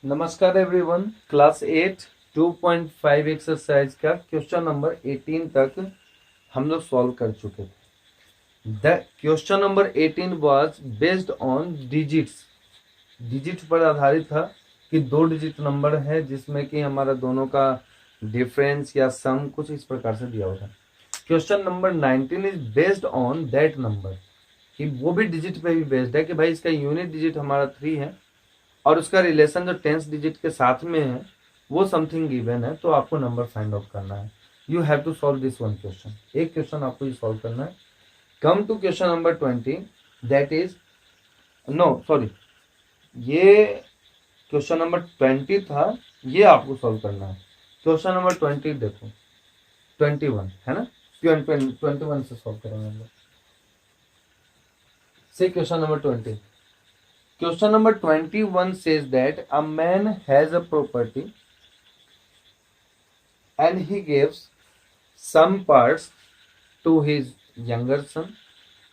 नमस्कार everyone. Class 8 2.5 exercise का question number 18 तक हम लोग सॉल्व कर चुके थे। The question number 18 was based on digits. Digit पर आधारित था कि 2 डिजिट नंबर है जिसमें कि हमारा दोनों का डिफरेंस या सम कुछ इस प्रकार से दिया हुआ था। Question number 19 is based on that number, कि वो भी डिजिट पे भी बेस्ड है कि भाई इसका यूनिट डिजिट हमारा 3 है और उसका रिलेशन जो टेंस डिजिट के साथ में है वो समथिंग गिवन है, तो आपको नंबर फाइंड आउट करना है। You have to solve this one question. एक क्वेश्चन आपको ये सॉल्व करना है। Come to question number 20, that is no sorry, ये क्वेश्चन नंबर 20 था, ये आपको सॉल्व करना है। क्वेश्चन नंबर 20 देखो, 21 है ना, 21 से सॉल्व करेंगे हम लोग। से question number 20, question number 21 says that a man has a property and he gives some parts to his younger son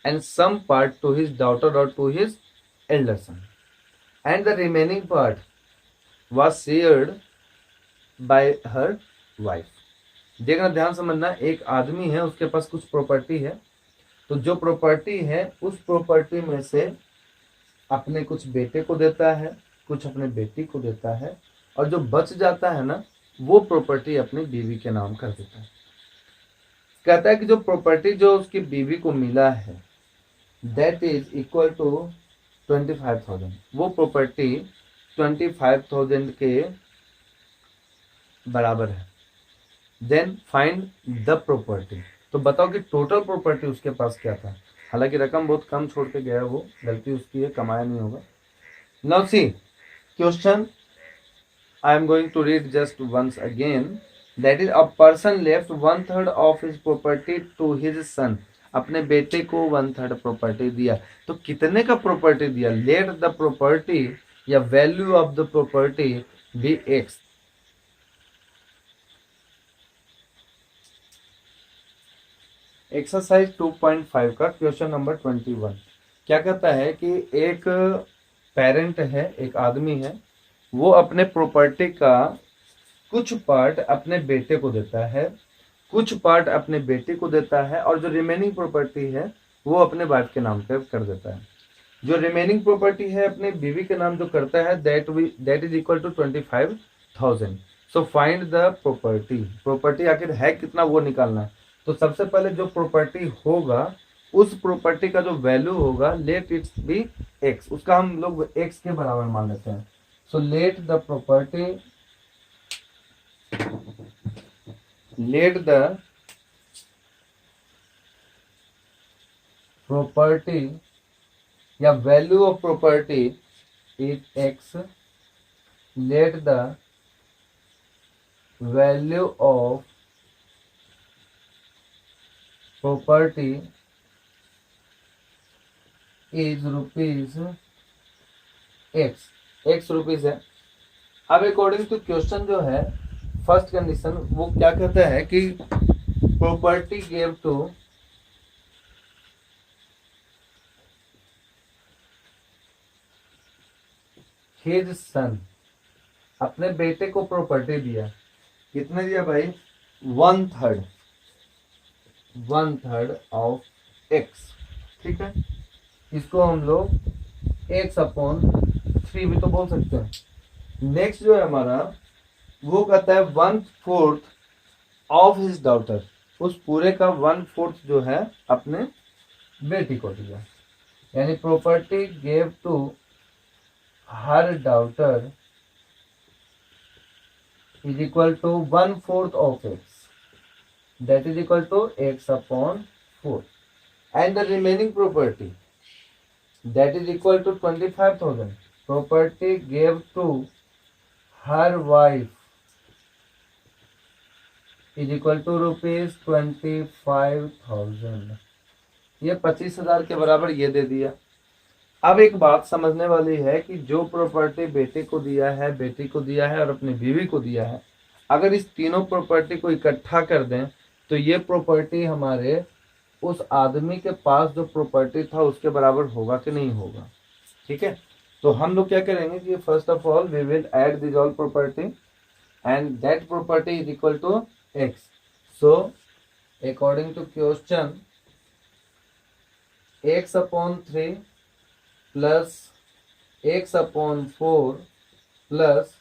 and some part to his daughter or to his elder son, and the remaining part was shared by her wife. देखना, ध्यान समझना, एक आदमी है, उसके पास कुछ property है, तो जो प्रॉपर्टी है उस प्रॉपर्टी में से अपने कुछ बेटे को देता है, कुछ अपने बेटी को देता है, और जो बच जाता है ना वो प्रॉपर्टी अपनी बीवी के नाम कर देता है। कहता है कि जो प्रॉपर्टी जो उसकी बीवी को मिला है दैट इज इक्वल टू 25,000, वो प्रॉपर्टी 25,000 के बराबर है। देन फाइंड द प्रॉपर्टी, तो बताओ कि टोटल प्रॉपर्टी उसके पास क्या था। हालांकि रकम बहुत कम छोड़ के गया है, वो गलती उसकी है, कमाया नहीं होगा। Now see question, I am going to read just once again. That is, a person left 1/3 of his property to his son. अपने बेटे को 1/3 प्रॉपर्टी दिया, तो कितने का प्रॉपर्टी दिया। लेट द प्रॉपर्टी या value of the property be x. Exercise 2.5 का क्वेश्चन नंबर 21 क्या कहता है कि एक पेरेंट है, एक आदमी है, वो अपने प्रॉपर्टी का कुछ पार्ट अपने बेटे को देता है, कुछ पार्ट अपने बेटी को देता है, और जो रिमेनिंग प्रॉपर्टी है वो अपने वाइफ के नाम पे कर देता है। जो रिमेनिंग प्रॉपर्टी है अपने बीवी के नाम जो करता है that is equal to 25,000। So find the property. Property आखिर है कितना वो निकालना है। तो सबसे पहले जो प्रॉपर्टी होगा उस प्रॉपर्टी का जो वैल्यू होगा लेट इट्स बी एक्स, उसका हम लोग एक्स के बराबर मान लेते हैं। सो लेट द प्रॉपर्टी या value of property is x. Let the value of property is rupees x. X rupees है। अब अकॉर्डिंग टू क्वेश्चन जो है फर्स्ट कंडीशन वो क्या कहता है कि property give to his son, अपने बेटे को प्रॉपर्टी दिया। कितने दिया भाई? 1/3 ऑफ एक्स। ठीक है, इसको हम लोग एक्स अपॉन 3 भी तो बोल सकते हैं। नेक्स्ट जो है हमारा वो कहता है 1/4 ऑफ हिज डॉटर, उस पूरे का 1/4 जो है अपने बेटी को दिया, यानी property gave to her daughter is equal to 1/4 of x, that is equal to x upon 4, and the remaining property that is equal to 25,000 property gave to her wife is equal to rupees 25,000। ये 25,000 के बराबर ये दे दिया। अब एक बात समझने वाली है कि जो प्रॉपर्टी बेटे को दिया है, बेटी को दिया है और अपनी बीवी को दिया है, अगर इस तीनों प्रॉपर्टी को इकट्ठा कर दें तो ये प्रॉपर्टी हमारे उस आदमी के पास जो प्रॉपर्टी था उसके बराबर होगा कि नहीं होगा। ठीक है, तो हम लोग क्या करेंगे कि first of all we will add this all property and that property is equal to x. So according to question x upon 3 plus x upon 4 plus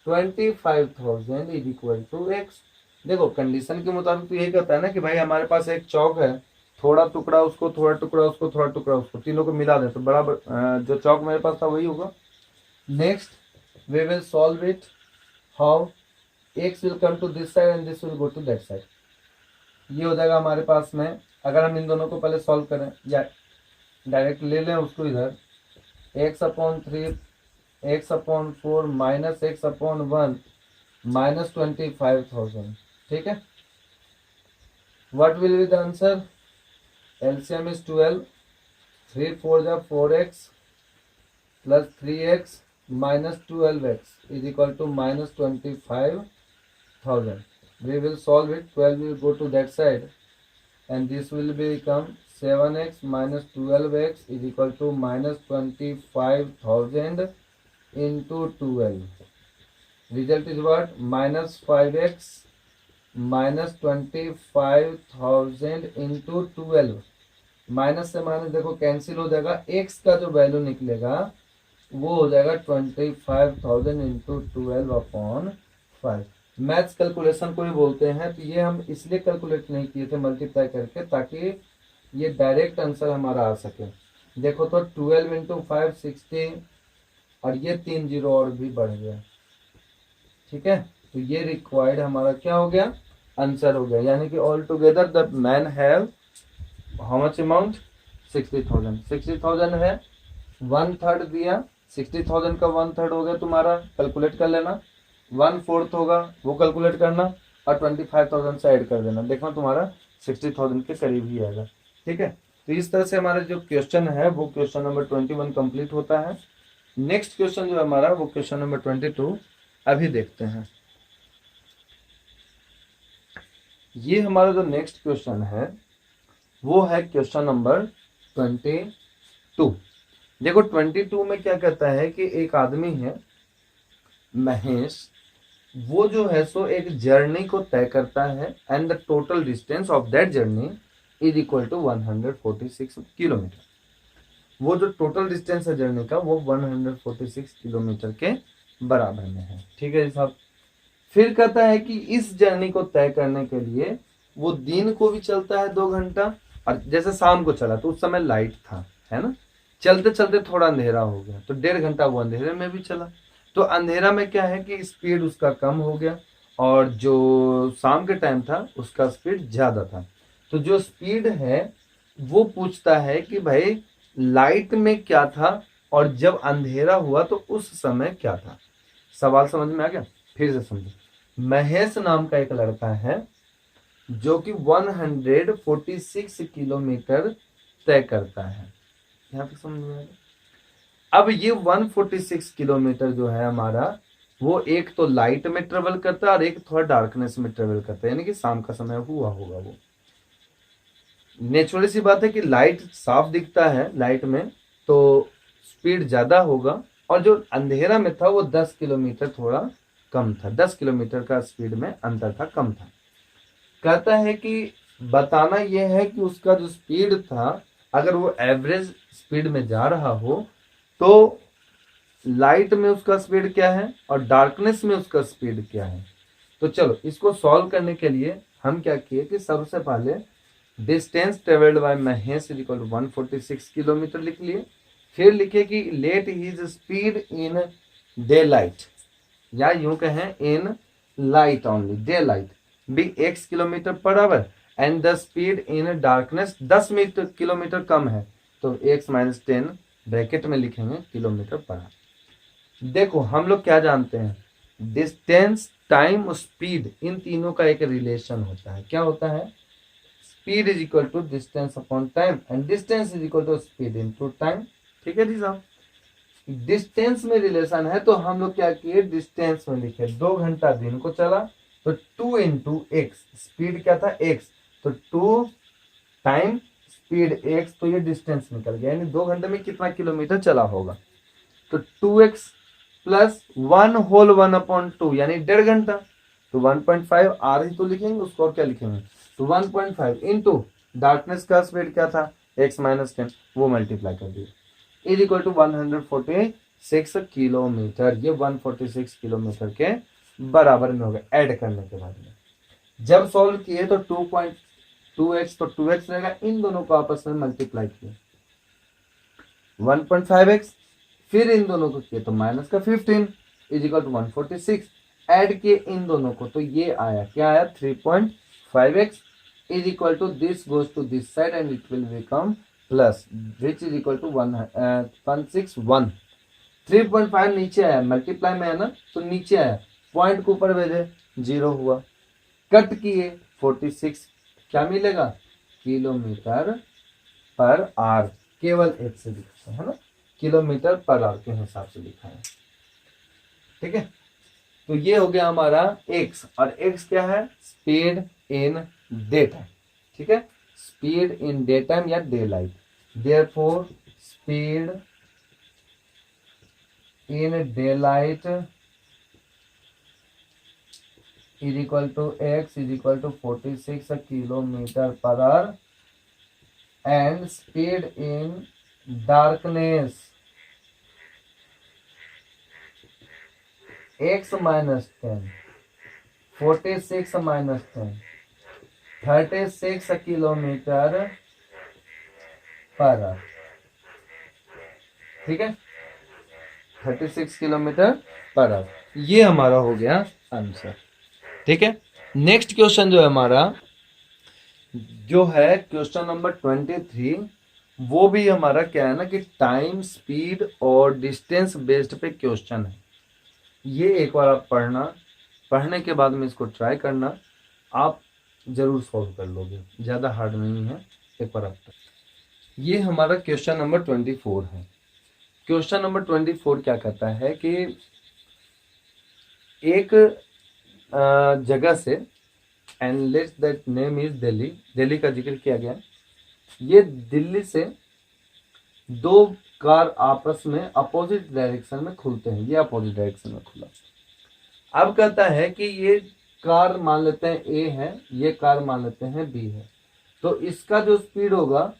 25,000 is equal to x. देखो कंडीशन के मुताबिक तो यही कहता है ना कि भाई हमारे पास एक चौक है, थोड़ा टुकड़ा उसको, थोड़ा टुकड़ा उसको, थोड़ा टुकड़ा उसको, तीनों को मिला दें तो बराबर जो चौक मेरे पास था वही होगा. Next we will solve it. How? x will come to this side and this will go to that side. ये हो जाएगा हमारे पास में. अगर हम इन दोनों को पहले सॉल्व करें या डायरेक्ट ले लें उसको इधर, x upon 3 x upon 4 minus x upon 1 minus 25,000. ठीक है. What will be the answer? LCM is 12. 3 4 जा 4x plus 3x minus 12x is equal to minus 25,000. We will solve it. 12 will go to that side and this will become 7x minus 12x is equal to minus 25,000 into 12. Result is what? Minus 5x minus 25,000 into 12. Minus से minus देखो cancel हो जाएगा. x का जो value निकलेगा वो हो जाएगा 25,000 इंटू 12 अपॉन 5. मैथ्स कैलकुलेशन को ही बोलते हैं. तो ये हम इसलिए कैलकुलेट नहीं किए थे मल्टीप्लाई करके ताकि ये डायरेक्ट आंसर हमारा आ सके. देखो तो 12 इंटू 5 60 और ये 3 जीरो और भी बढ़ गया. ठीक है. तो ये रिक्वायर्ड हमारा क्या हो गया? आंसर हो गया. यानी कि all together the man have how much amount? 60,000. 60,000 है, 1/3 दिया. 60,000 का 1/3 हो गया तुम्हारा, कैलकुलेट कर लेना. 1/4 होगा वो कैलकुलेट करना और 25,000 से ऐड कर देना. देखना तुम्हारा 60,000 के करीब ही आएगा. ठीक है. तो इस तरह से हमारा जो क्वेश्चन है वो क्वेश्चन नंबर 21 कंप्लीट होता है. नेक्स्ट क्वेश्चन जो हमारा वो क्वेश्चन नंबर 22 अभी देखते हैं. ये हमारा जो नेक्स्ट क्वेश्चन है वो है क्वेश्चन नंबर 22. देखो 22 में क्या कहता है कि एक आदमी है महेश, वो जो है सो एक जर्नी को तय करता है and the total distance of that journey is equal to 146 kilometre. वो जो टोटल डिस्टेंस है जर्नी का वो 146 किलोमीटर के बराबर में है. ठीक है साहब. फिर कहता है कि इस जर्नी को तय करने के लिए वो दिन को भी चलता है 2 घंटा और जैसे शाम को चला तो उस समय लाइट था, है ना. चलते चलते थोड़ा अंधेरा हो गया तो 1.5 घंटा वो अंधेरे में भी चला. तो अंधेरा में क्या है कि स्पीड उसका कम हो गया और जो शाम के टाइम था उसका स्पीड ज्यादा था. तो जो स्पीड है वो पूछता है कि भाई लाइट में क्या था और जब अंधेरा हुआ तो उस समय क्या था. सवाल समझ में आ गया? फिर से समझो. महेश नाम का एक लड़का है जो कि 146 किलोमीटर तय करता है. यहाँ पे समझ में आएगा. अब ये 146 किलोमीटर जो है हमारा वो एक तो लाइट में ट्रेवल करता है और एक थोड़ा डार्कनेस में ट्रेवल करता है, यानी कि शाम का समय हुआ होगा. वो नेचुरली सी बात है कि लाइट साफ दिखता है, लाइट में तो स्पीड ज्यादा होगा और जो अंधेरा में था वो 10 किलोमीटर थोड़ा कम था. 10 किलोमीटर का स्पीड में अंतर था, कम था. कहता है कि बताना यह है कि उसका जो स्पीड था अगर वो एवरेज स्पीड में जा रहा हो तो लाइट में उसका स्पीड क्या है और डार्कनेस में उसका स्पीड क्या है. तो चलो इसको सॉल्व करने के लिए हम क्या किए कि सबसे पहले distance travelled by Mahesh is equal to 146 kilometre लिख लिए. फिर लिखे कि let his speed in day light या यूं कहें in light only, day light be x kilometre per hour and the speed in darkness 10 kilometre कम है तो x माइनस 10 ब्रैकेट में लिखेंगे किलोमीटर पर आवर. देखो हम लोग क्या जानते हैं, डिस्टेंस टाइम स्पीड इन तीनों का एक रिलेशन होता है. क्या होता है? Speed is equal to distance upon time and distance is equal to speed into time. ठीक है जी साहब. डिस्टेंस में रिलेशन है तो हम लोग क्या किए, डिस्टेंस में लिखे 2 घंटा दिन को चला तो 2 इंटू एक्स, स्पीड क्या था x, तो 2 टाइम स्पीड x, तो ये डिस्टेंस निकल गया यानी 2 घंटे में कितना किलोमीटर चला होगा. तो 2x प्लस 1/1/2 यानी 1.5 घंटा। तो 1.5 आर ही तो लिखेंगे उसको, और क्या लिखेंगे, तो 1.5 इंटू डार्कनेस का स्पीड क्या था x-10, वो मल्टीप्लाई कर दिया, इज इक्वल टू 146 किलोमीटर। ये 146 किलोमीटर के बराबर में हो गया ऐड करने के बाद में। जब सॉल्व किए तो 2.2x, तो 2x रहेगा, इन दोनों को आपस में मल्टीप्लाई किए 1.5x, फिर इन दोनों को किए तो माइनस का 15 इज इक्वल टू 146, ऐड किए इन दोनों को तो ये आया, क्या आया, 3.5x is equal to this goes to this side and it will become plus, which is equal to 161। 3.5 नीचे आया, मल्टीप्लाई में है ना, तो नीचे आया, पॉइंट को ऊपर भेजे, 0 हुआ, कट किए 46, क्या मिलेगा, किलोमीटर पर आवर, केवल एक से लिखा है ना, किलोमीटर पर आवर के हिसाब से लिखा है। ठीक है, तो ये हो गया हमारा x, और x क्या है, स्पीड इन डे टाइम। ठीक है, स्पीड इन डे टाइम या day light, therefore speed in day light is equal to x is equal to 46 kilometre per hour, and speed in darkness x-10, 46-10, 36 kilometre per hour. ठीक है, 36 kilometre per our, ये हमारा हो गया answer. ठीक है, next question जो है हमारा, जो है क्वेश्चन नंबर 23, वो भी हमारा क्या है ना कि टाइम, स्पीड और डिस्टेंस बेस्ड पे क्वेश्चन है। ये एक बार आप पढ़ना, पढ़ने के बाद में इसको ट्राई करना, आप जरूर सॉल्व कर लोगे, ज़्यादा हार्ड नहीं है, एक बार आप। ये हमारा क्वेश्चन नंबर 24 है। क्वेश्चन नंबर 24 क्या कहता है कि एक जगह से, and let's that name is Delhi, Delhi का जिक्र किया गया, ये दिल्ली से दो कार आपस में अपोजिट डायरेक्शन में खुलते हैं, ये अपोजिट डायरेक्शन में खुला। अब कहता है कि ये कार मान लेते हैं ए है, ये कार मान लेते हैं बी है, तो इसका जो स्पीड होगा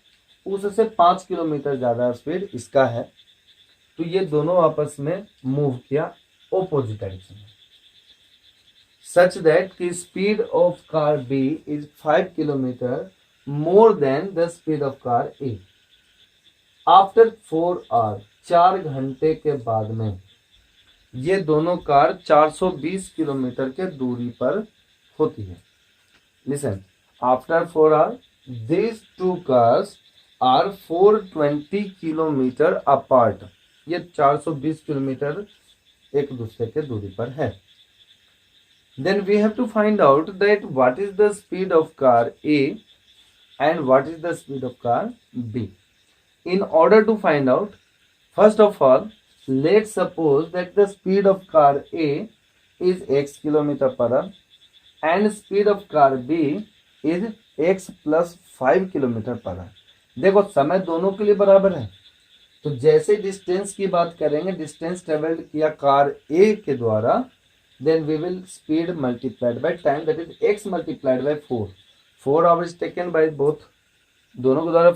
उससे 5 किलोमीटर ज्यादा स्पीड इसका है, तो ये दोनों आपस में मूव किया ऑपोजिट डायरेक्शन में, सच दैट की speed of car B is 5 kilometre more than the speed of car A. After 4 hour, 4 घंटे के बाद में ये दोनों कार 420 किलोमीटर के दूरी पर होती है। Listen, after 4 hour these two cars are 420 kilometre apart, ये 420 किलोमीटर एक दूसरे के दूरी पर है। Then we have to find out that what is the speed of car A and what is the speed of car B. In order to find out, first of all, let's suppose that the speed of car A is x kilometer per hour and speed of car B is x plus 5 kilometre per our. देखो समय दोनों के लिए बराबर है, तो जैसे distance की बात करेंगे, डिस्टेंस ट्रेवल्ड किया कार ए के द्वारा, then we will speed multiplied by time, that is x multiplied by 4। 4 hours taken by both, दोनों के द्वारा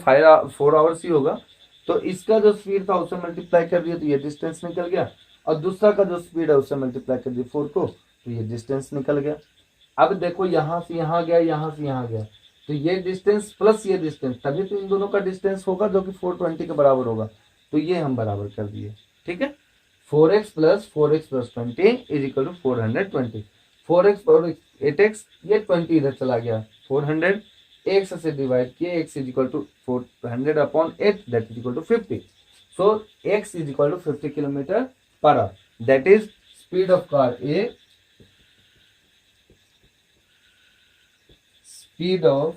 4 आवर्स ही होगा, तो इसका जो स्पीड था उससे मल्टीप्लाई कर दिया तो ये डिस्टेंस निकल गया, और दूसरा का जो स्पीड है उससे मल्टीप्लाई कर दिया 4 को, तो ये डिस्टेंस निकल गया। अब देखो यहाँ से यहाँ गया, यहाँ से यहाँ गया, तो ये डिस्टेंस प्लस ये डिस्टेंस, तभी तो इन दोनों का डिस्टेंस होगा जो कि 420 के बराबर होगा, तो ये हम बराबर कर दिए। ठीक है, 4x plus 20 is equal to 420, 4x और 8x, ये 20 इधर चला गया, 400 x से डिवाइड किए, x is equal to 400 upon 8 that is equal to 50, so x is equal to 50 kilometre per hour, that is speed of car A, speed of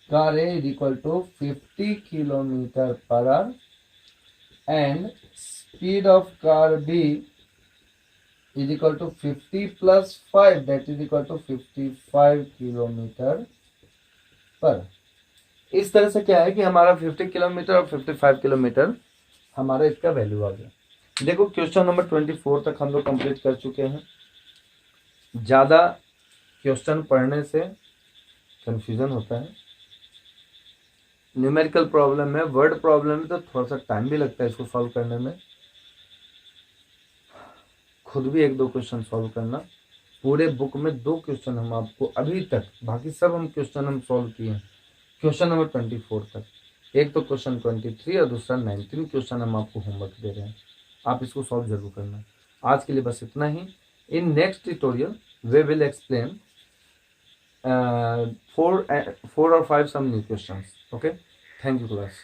car A is equal to 50 kilometer per hour and speed of car B is equal to 50 plus 5 that is equal to 55 kilometre पर। इस तरह से क्या है कि हमारा 50 kilometre और 55 kilometre हमारा इसका वैल्यू आ गया। देखो क्वेश्चन नंबर 24 तक हम लोग कंप्लीट कर चुके हैं। ज़्यादा क्वेश्चन पढ़ने से कंफ्यूजन होता है। न्यूमेरिकल प्रॉब्लम है, वर्ड प्रॉब्लम है, तो थोड़ा सा टाइम भी लगता है इसको सॉल्व करने में। खुद भी 1-2 क्वेश्चन सॉल्व करना। पूरे बुक में 2 क्वेश्चन हम आपको अभी तक, बाकी सब हम क्वेश्चन हम सॉल्व किए हैं क्वेश्चन नंबर 24 तक। एक तो क्वेश्चन 23 और दूसरा 19 क्वेश्चन हम आपको होमवर्क दे रहे हैं, आप इसको सॉल्व जरूर करना। आज के लिए बस इतना ही। In next tutorial we will explain 4 or 5 some new questions. Okay, thank you class.